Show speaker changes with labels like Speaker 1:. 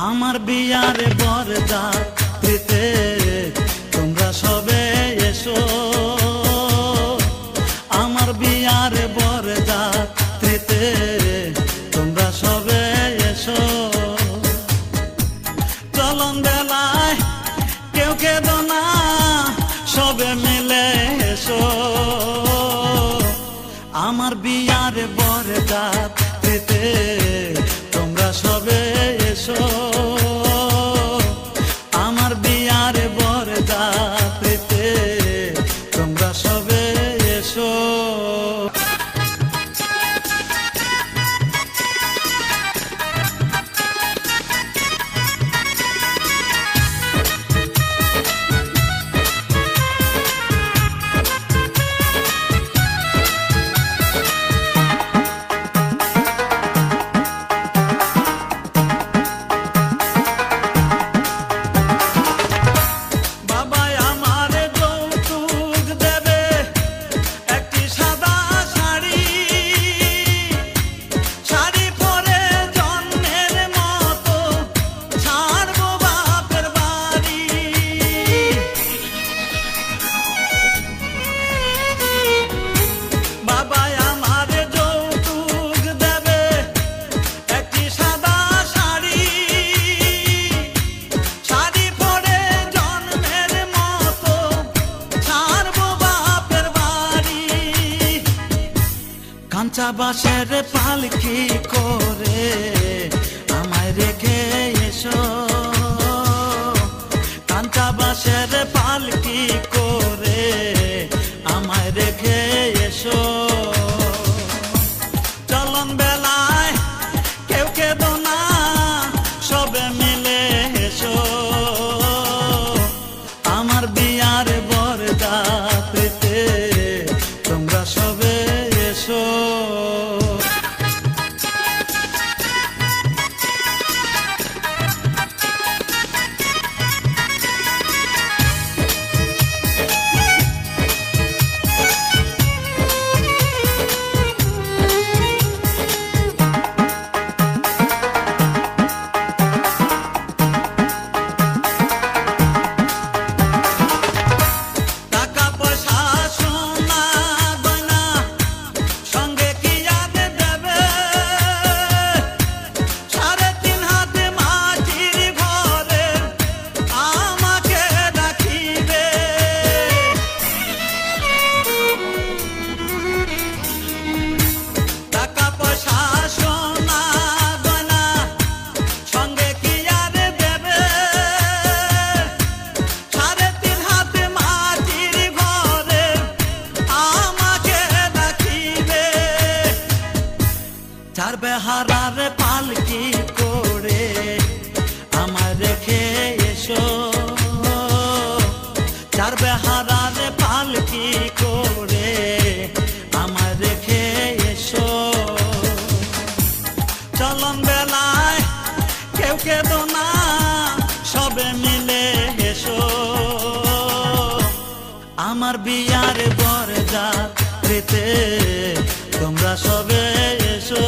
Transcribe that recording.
Speaker 1: আমার বিয়ার বরযাত্রীতে তোমরা সবে এসো, আমার বিয়ার বরযাত্রীতে তোমরা সবে এসো। চলন বেলায় কেউ কেঁদো না, সবে মিলে এসো। আমার বিয়ার বরযাত্রীতে তোমরা সবে এসো, আমার বিয়ার বরযাত্রীতে তোমরা সবে এসো। কাঁচা বাঁশের পালকি করে আমায় রেখে এসো, কাঁচা বাঁশের পালকি করে আমায় রেখে এসো। চলন বেলায় কেউ কেঁদো না, সবে মিলে এসো। আমার বিয়ার বরযাত্রীতে তোমরা সবে এসো। চার বেহারার পালকি করে আমায় রেখে এসো, চার বেহারার পালকি করে আমায় রেখে এসো। চলন বেলায় কেউ কেঁদো না, সবে মিলে এসো। আমার বিয়ার বরযাত্রীতে তোমরা সবে এসো।